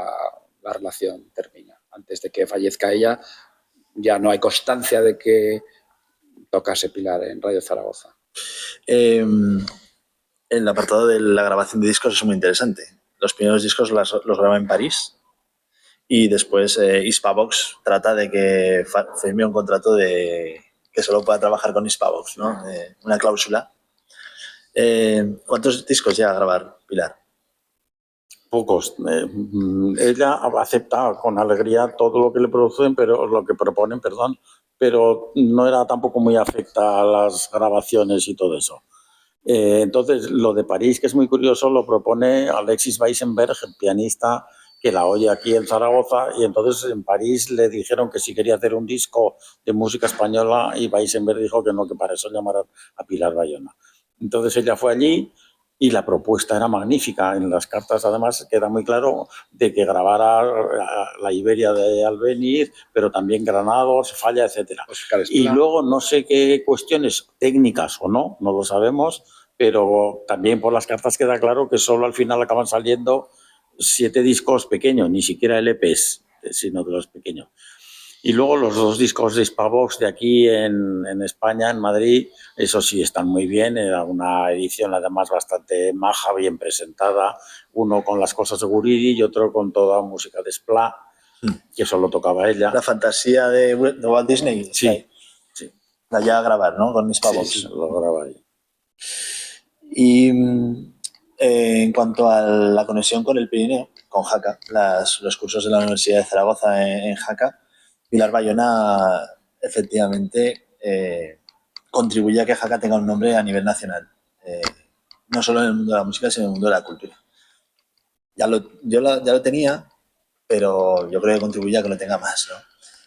S3: la relación termina. Antes de que fallezca ella ya no hay constancia de que tocase Pilar en Radio Zaragoza.
S1: El apartado de la grabación de discos es muy interesante. Los primeros discos los graba en París y después Hispavox trata de que firme un contrato de que solo pueda trabajar con Hispavox, ¿no? Una cláusula. ¿Cuántos discos llega a grabar Pilar?
S2: Pocos. Ella acepta con alegría todo lo que le producen, pero lo que proponen, pero no era tampoco muy afecta a las grabaciones y todo eso. Entonces, lo de París, que es muy curioso, lo propone Alexis Weissenberg, el pianista, que la oye aquí en Zaragoza, y entonces en París le dijeron que si quería hacer un disco de música española, y Weissenberg dijo que no, que para eso llamaran a Pilar Bayona. Entonces ella fue allí y la propuesta era magnífica. En las cartas además queda muy claro de que grabara la Iberia de Albéniz, pero también Granados, Falla, etc. Y luego no sé qué cuestiones técnicas o no lo sabemos, pero también por las cartas queda claro que solo al final acaban saliendo 7 discos pequeños, ni siquiera LPs, sino de los pequeños. Y luego los 2 discos de Hispavox de aquí en España, en Madrid, eso sí están muy bien. Era una edición además bastante maja, bien presentada. Uno con las cosas de Guridi y otro con toda música de Splat, que solo tocaba ella.
S1: La fantasía de Walt Disney.
S2: Sí.
S1: La llega a grabar, ¿no? Con Hispavox.
S2: Sí, lo graba ahí.
S1: Y en cuanto a la conexión con el Pirineo, con Jaca, los cursos de la Universidad de Zaragoza en Jaca, Pilar Bayona efectivamente contribuye a que Jaca tenga un nombre a nivel nacional, no solo en el mundo de la música, sino en el mundo de la cultura. Ya lo tenía, pero yo creo que contribuye a que lo tenga más, ¿no?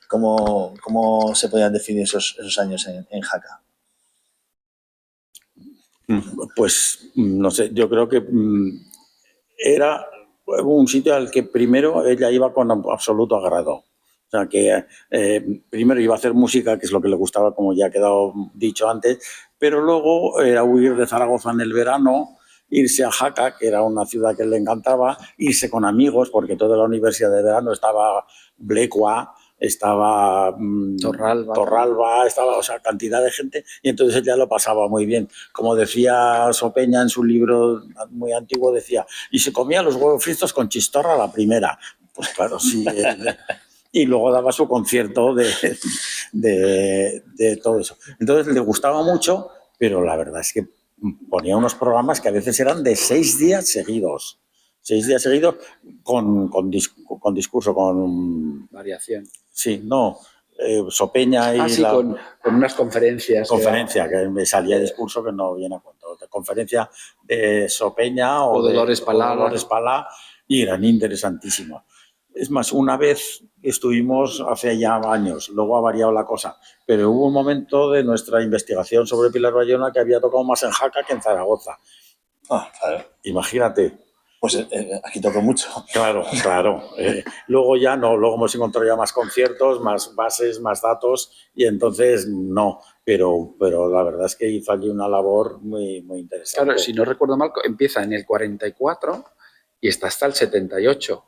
S1: ¿Cómo se podían definir esos años en Jaca?
S2: Pues no sé, yo creo que era un sitio al que primero ella iba con absoluto agrado. O sea, que primero iba a hacer música, que es lo que le gustaba, como ya ha quedado dicho antes, pero luego era huir de Zaragoza en el verano, irse a Jaca, que era una ciudad que le encantaba, irse con amigos, porque toda la universidad de verano estaba Blecua, estaba
S3: Torralba.
S2: estaba, o sea, cantidad de gente, y entonces él ya lo pasaba muy bien. Como decía Sopeña en su libro muy antiguo, decía, y se comía los huevos fritos con chistorra a la primera. Pues claro, sí. Y luego daba su concierto de todo eso. Entonces le gustaba mucho, pero la verdad es que ponía unos programas que a veces eran de 6 días seguidos. 6 días seguidos con discurso, con...
S3: Variación.
S2: Sí, no, Sopeña y
S3: sí, con unas conferencias.
S2: Conferencia, que me salía discurso que no viene a cuento. De conferencia de Sopeña o
S3: Dolores Palá.
S2: Dolores Palá, y eran interesantísimos. Es más, una vez estuvimos hace ya años, luego ha variado la cosa, pero hubo un momento de nuestra investigación sobre Pilar Bayona que había tocado más en Jaca que en Zaragoza.
S1: Claro.
S2: Imagínate.
S1: Pues aquí tocó mucho.
S2: Claro. Luego ya no, luego hemos encontrado ya más conciertos, más bases, más datos, y entonces no. Pero la verdad es que hizo allí una labor muy, muy interesante.
S3: Claro, si no recuerdo mal, empieza en el 44 y está hasta el 78.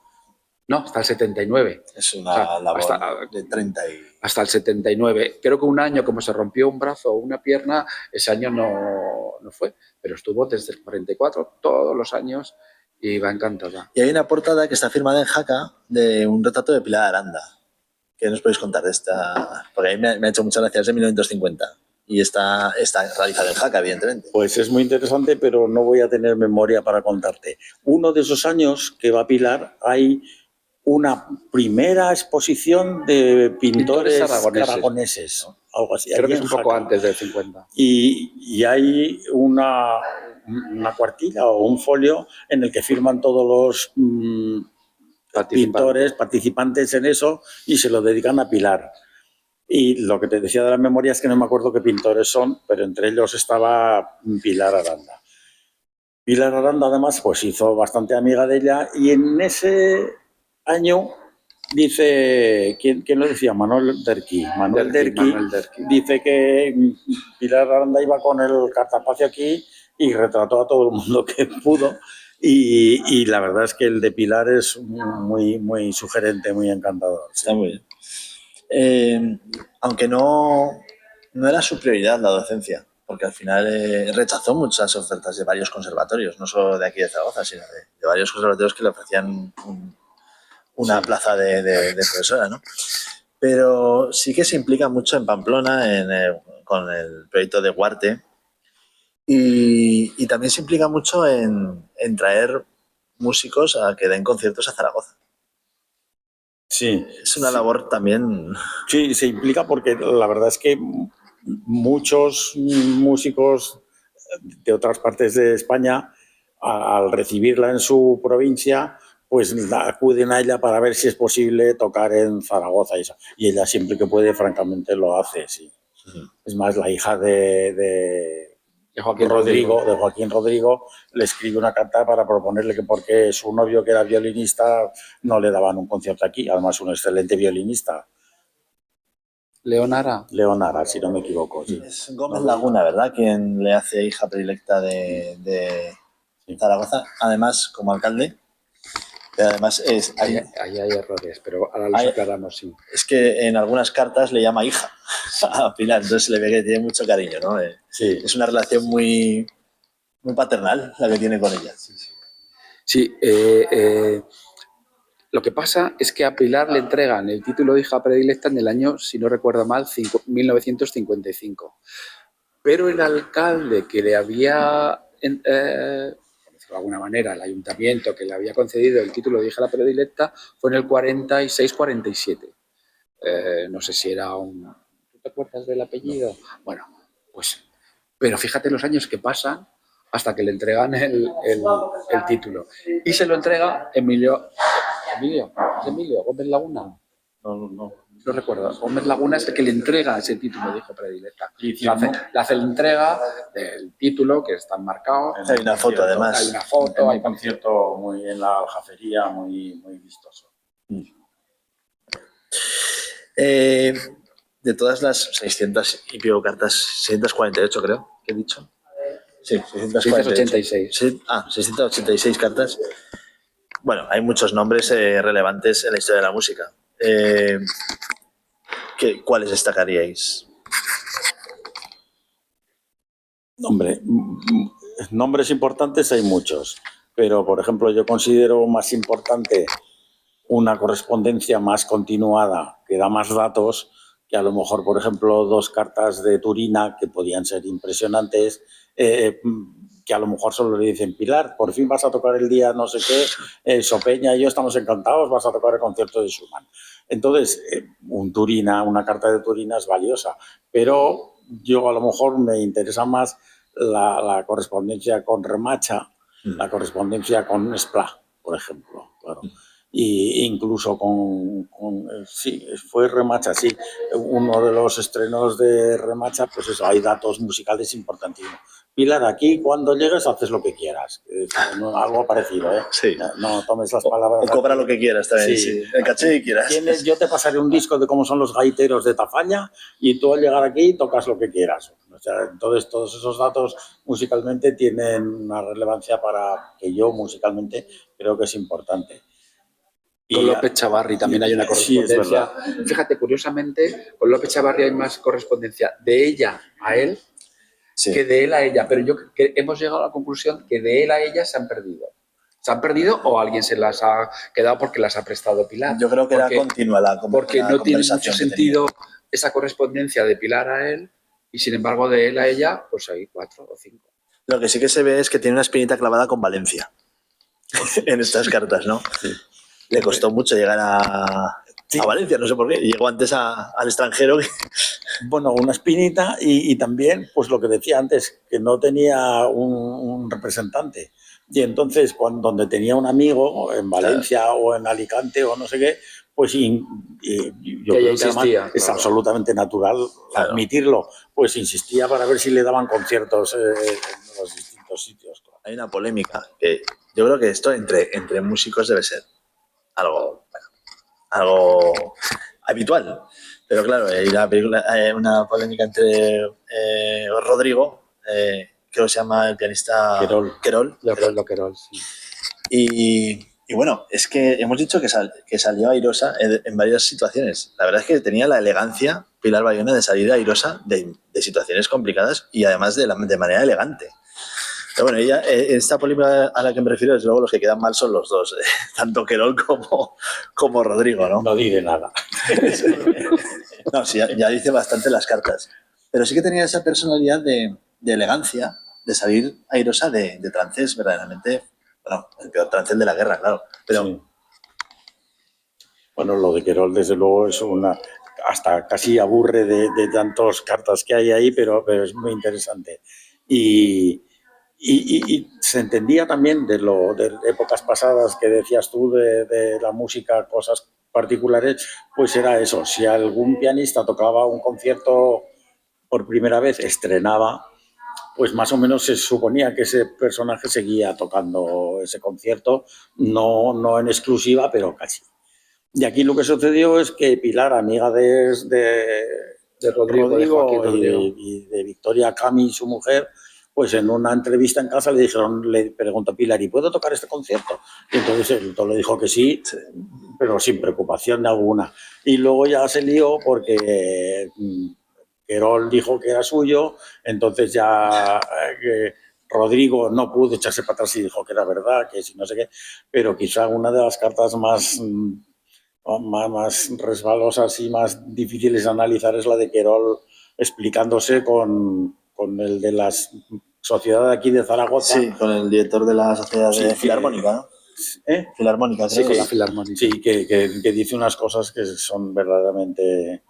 S3: No, hasta el 79.
S1: Es una labor de 30
S3: Hasta el 79. Creo que un año, como se rompió un brazo o una pierna, ese año no fue. Pero estuvo desde el 44 todos los años y va encantada.
S1: Y hay una portada que está firmada en Jaca de un retrato de Pilar Aranda. ¿Qué nos podéis contar de esta? Porque a mí me ha hecho muchas gracias, es de 1950. Y está realizada en Jaca, evidentemente.
S2: Pues es muy interesante, pero no voy a tener memoria para contarte. Uno de esos años que va Pilar, hay una primera exposición de pintores aragoneses, ¿no? Algo así.
S3: Creo que es un poco antes del 50.
S2: Y hay una cuartilla o un folio en el que firman todos los pintores participantes en eso y se lo dedican a Pilar. Y lo que te decía de la memoria es que no me acuerdo qué pintores son, pero entre ellos estaba Pilar Aranda. Pilar Aranda, además, pues hizo bastante amiga de ella, y en ese año dice, ¿quién lo decía? Manuel Derqui. Manuel Derqui dice que Pilar Aranda iba con el cartapacio aquí y retrató a todo el mundo que pudo. Y la verdad es que el de Pilar es muy, muy sugerente, muy encantador.
S1: Está muy bien. Aunque no era su prioridad la docencia, porque al final rechazó muchas ofertas de varios conservatorios, no solo de aquí de Zaragoza, sino de varios conservatorios que le ofrecían una plaza de profesora, ¿no? Pero sí que se implica mucho en Pamplona con el proyecto de Huarte, y también se implica mucho en traer músicos a que den conciertos a Zaragoza.
S2: Sí.
S1: Es una labor también...
S2: Sí, se implica porque la verdad es que muchos músicos de otras partes de España, al recibirla en su provincia, pues acuden a ella para ver si es posible tocar en Zaragoza. Y ella siempre que puede, francamente, lo hace, sí. Es más, la hija de Joaquín Rodrigo le escribe una carta para proponerle que porque su novio, que era violinista, no le daban un concierto aquí. Además, un excelente violinista.
S3: Leonara,
S2: si no me equivoco. Sí.
S1: Es Gómez Laguna, ¿verdad? Quien le hace hija predilecta de Zaragoza, además como alcalde. Pero además
S3: ahí hay errores, pero ahora los aclaramos, sí.
S1: Es que en algunas cartas le llama hija a Pilar, entonces se le ve que tiene mucho cariño, ¿no?
S2: Sí.
S1: Es una relación muy, muy paternal la que tiene con ella.
S3: Sí, lo que pasa es que a Pilar le entregan el título de hija predilecta en el año, si no recuerdo mal, 1955. Pero el alcalde que le había, por decirlo de alguna manera, el ayuntamiento que le había concedido el título de hija predilecta fue en el 46-47. No sé si era un... ¿Tú te acuerdas del apellido? Bueno, pues... Pero fíjate los años que pasan hasta que le entregan el título. Y se lo entrega Emilio Gómez Laguna.
S2: No
S3: recuerdo. Gómez Laguna es el que le entrega ese título de hijo predilecta. Le hace la entrega del título, que están marcados.
S1: Hay una foto, además.
S3: Hay una foto.
S2: Hay un concierto muy en la Aljafería, muy, muy vistoso.
S1: De todas las 600 y pico cartas, 648 creo que he dicho. Sí,
S3: 686.
S1: 686 cartas. Bueno, hay muchos nombres relevantes en la historia de la música. ¿cuáles destacaríais?
S2: Hombre, nombres importantes hay muchos, pero por ejemplo yo considero más importante una correspondencia más continuada que da más datos que a lo mejor, por ejemplo, 2 cartas de Turina que podían ser impresionantes, que a lo mejor solo le dicen: Pilar, por fin vas a tocar el día no sé qué, Sopeña y yo estamos encantados, vas a tocar el concierto de Schumann. Entonces, una carta de Turina es valiosa, pero yo a lo mejor me interesa más la correspondencia con Remacha, la correspondencia con Spla, por ejemplo, claro. Y incluso sí, fue Remacha, sí, uno de los estrenos de Remacha, pues eso, hay datos musicales importantísimos. Pilar, aquí cuando llegues haces lo que quieras, algo parecido, ¿eh?
S1: Sí.
S2: No tomes las palabras.
S1: O cobra lo que quieras también, sí. El caché que quieras.
S2: Yo te pasaré un disco de cómo son los gaiteros de Tafalla y tú al llegar aquí tocas lo que quieras. O sea, entonces todos esos datos musicalmente tienen una relevancia para que yo musicalmente creo que es importante.
S3: Con López Chavarri también hay una correspondencia.
S2: Sí,
S3: fíjate, curiosamente, con López Chavarri hay más correspondencia de ella a él que de él a ella. Pero hemos llegado a la conclusión que de él a ella se han perdido. ¿Se han perdido o alguien se las ha quedado porque las ha prestado Pilar?
S1: Yo creo que era continua la conversación.
S3: Porque no tiene mucho sentido esa correspondencia de Pilar a él y, sin embargo, de él a ella, pues hay 4 o 5.
S1: Lo que sí que se ve es que tiene una espinita clavada con Valencia en estas cartas, ¿no? Sí. Le costó mucho llegar a Valencia, no sé por qué. Llegó antes al extranjero.
S2: Bueno, una espinita y también, pues lo que decía antes, que no tenía un representante. Y entonces, donde tenía un amigo, en Valencia o en Alicante o no sé qué, pues yo creo que además es absolutamente natural admitirlo, pues insistía para ver si le daban conciertos en los distintos sitios. Claro.
S1: Hay una polémica que yo creo que esto entre músicos debe ser algo habitual. Pero claro, hay una polémica entre Rodrigo, creo que se llama el pianista Querol.
S3: Sí.
S1: Y bueno, es que hemos dicho que salió airosa en varias situaciones. La verdad es que tenía la elegancia Pilar Bayona de salir airosa de situaciones complicadas y además de manera elegante. Pero bueno, esta polémica a la que me refiero, desde luego los que quedan mal son los dos, tanto Querol como Rodrigo, ¿no?
S2: No diré nada.
S1: No, sí, ya dice bastante las cartas. Pero sí que tenía esa personalidad de elegancia, de salir airosa de trances verdaderamente, bueno, el peor trancel de la guerra, claro. Pero
S2: sí. Bueno, lo de Querol, desde luego, es hasta casi aburre de tantas cartas que hay ahí, pero es muy interesante. Y se entendía también de épocas pasadas que decías tú de la música, cosas particulares, pues era eso. Si algún pianista tocaba un concierto por primera vez, estrenaba, pues más o menos se suponía que ese personaje seguía tocando ese concierto, no en exclusiva, pero casi. Y aquí lo que sucedió es que Pilar, amiga de Rodrigo y de Victoria Cami, su mujer, pues en una entrevista en casa le preguntó a Pilar: ¿y puedo tocar este concierto? Y entonces él le dijo que sí, pero sin preocupación alguna. Y luego ya se lió porque Querol dijo que era suyo, entonces ya Rodrigo no pudo echarse para atrás y dijo que era verdad, que si no sé qué, pero quizá una de las cartas más resbalosas y más difíciles de analizar es la de Querol explicándose con el de la sociedad de aquí de Zaragoza.
S1: Sí, con el director de la sociedad de Filarmónica, ¿no? Filarmónica,
S3: sí, con la Filarmónica.
S2: Sí, que dice unas cosas que son verdaderamente...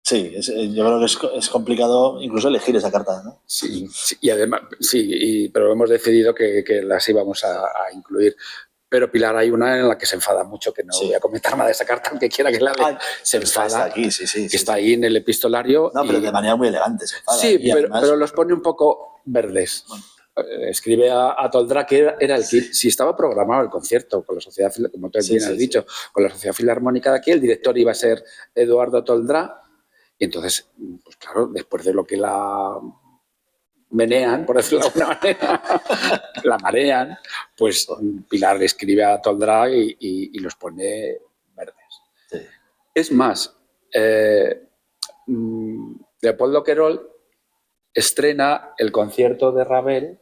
S1: Sí, yo creo que es complicado incluso elegir esa carta, ¿no?
S3: Sí, y además, pero hemos decidido que las íbamos a incluir. Pero Pilar, hay una en la que se enfada mucho, que no voy a comentar nada de esa carta, aunque quiera que la lea. Se enfada.
S1: Está aquí, que
S3: está ahí en el epistolario.
S1: No, pero de manera muy elegante se enfada.
S3: Sí, pero los pone un poco verdes. Bueno. Escribe a Toldrá que era el que, si estaba programado el concierto con la sociedad, como tú bien has dicho, con la Sociedad Filarmónica de aquí, el director iba a ser Eduardo Toldrá. Y entonces, pues claro, después de lo que la menean, por decirlo de alguna manera, la marean, pues Pilar le escribe a Toldrá y los pone verdes. Sí. Es más, Leopoldo Querol estrena el concierto de Ravel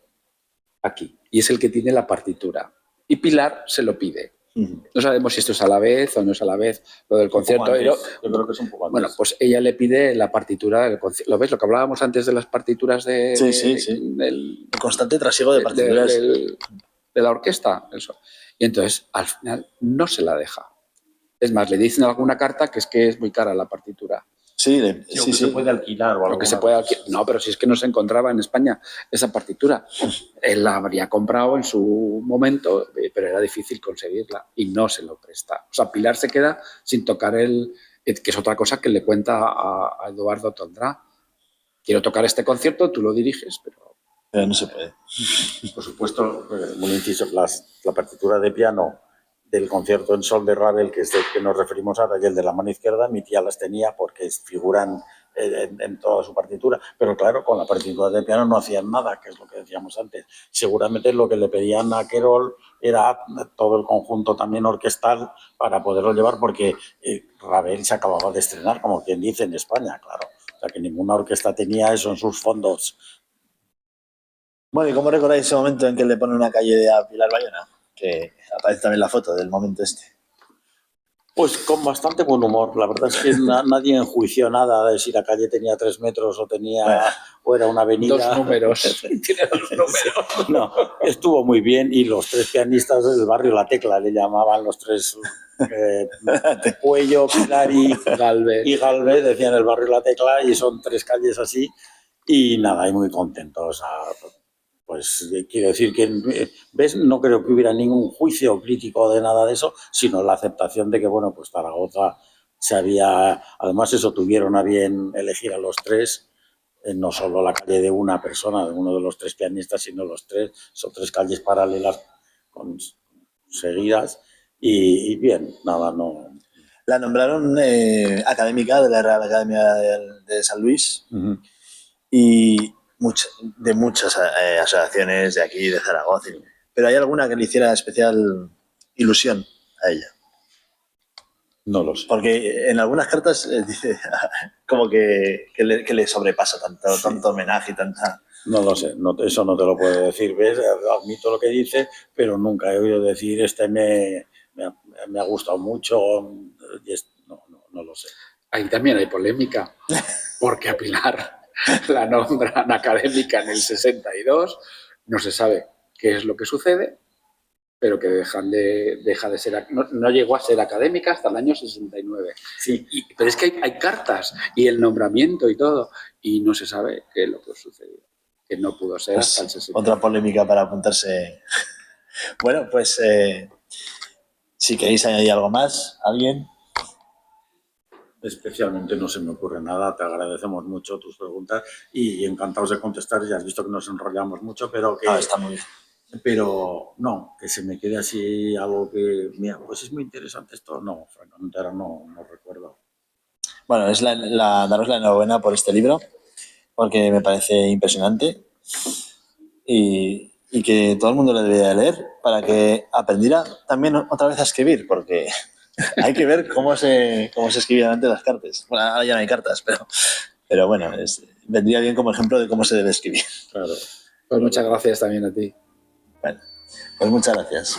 S3: aquí y es el que tiene la partitura. Y Pilar se lo pide. No sabemos si esto es a la vez o no es a la vez lo del concierto.
S2: Yo creo que es un poco antes.
S3: Bueno, pues ella le pide la partitura del concierto. ¿Lo ves? Lo que hablábamos antes de las partituras
S1: Sí.
S3: del
S1: El constante trasiego de partituras.
S3: De la orquesta. Eso. Y entonces, al final, no se la deja. Es más, le dicen en alguna carta que es muy cara la partitura.
S1: Sí.
S2: Se puede alquilar o algo.
S3: Lo que se puede alquilar. No, pero si es que no se encontraba en España esa partitura. Él la habría comprado en su momento, pero era difícil conseguirla y no se lo presta. O sea, Pilar se queda sin tocar que es otra cosa que le cuenta a Eduardo Tondrá. Quiero tocar este concierto, tú lo diriges, pero
S1: no se puede.
S2: Por supuesto, un inciso, la partitura de piano del concierto en sol de Ravel, que es del que nos referimos ahora, y el de la mano izquierda, mi tía las tenía porque figuran en toda su partitura. Pero claro, con la partitura de piano no hacían nada, que es lo que decíamos antes. Seguramente lo que le pedían a Querol era todo el conjunto también orquestal para poderlo llevar, porque Ravel se acababa de estrenar, como quien dice, en España, claro. O sea, que ninguna orquesta tenía eso en sus fondos.
S1: Bueno, ¿y cómo recordáis ese momento en que le pone una calle a Pilar Bayona? Que aparece también la foto del momento este.
S2: Pues con bastante buen humor. La verdad es que nadie enjuició nada de si la calle tenía 3 metros o era una avenida.
S3: 2 números. Tiene 2 números.
S2: No, estuvo muy bien y los 3 pianistas del barrio La Tecla le llamaban los 3 Puello, Pilar y Galvez, decían el barrio La Tecla y son 3 calles así y nada, y muy contentos. Pues quiero decir que, ¿ves? No creo que hubiera ningún juicio crítico de nada de eso, sino la aceptación de que, bueno, pues Zaragoza además eso tuvieron a bien elegir a los 3, no solo la calle de una persona, de uno de los 3 pianistas, sino los 3, son 3 calles paralelas seguidas y bien, nada, no.
S1: La nombraron académica de la Real Academia de San Luis y de muchas asociaciones de aquí, de Zaragoza. Pero ¿hay alguna que le hiciera especial ilusión a ella?
S2: No lo sé.
S1: Porque en algunas cartas dice como que le sobrepasa tanto homenaje y tanta...
S2: No lo sé, eso no te lo puedo decir. ¿Ves? Admito lo que dice, pero nunca he oído decir me ha gustado mucho. No lo sé.
S3: Ahí también hay polémica, porque a Pilar la nombran académica en el 62, no se sabe qué es lo que sucede, pero que deja de ser, no llegó a ser académica hasta el año 69.
S2: Sí.
S3: Pero es que hay cartas y el nombramiento y todo, y no se sabe qué es lo que sucedió, que no pudo ser hasta el 69.
S1: Otra polémica para apuntarse. Bueno, pues si queréis añadir algo más, ¿alguien?
S2: Especialmente no se me ocurre nada, te agradecemos mucho tus preguntas y encantados de contestar. Ya has visto que nos enrollamos mucho, pero que...
S1: está muy bien.
S2: Pero no, que se me quede así algo que, mira, pues es muy interesante esto. No, francamente ahora no recuerdo.
S1: Bueno, es daros la enhorabuena por este libro, porque me parece impresionante y que todo el mundo lo debería leer para que aprendiera también otra vez a escribir, porque hay que ver cómo se escribían antes las cartas. Bueno, ahora ya no hay cartas, pero bueno, vendría bien como ejemplo de cómo se debe escribir.
S2: Claro.
S3: Pues muchas gracias también a ti.
S1: Bueno, pues muchas gracias.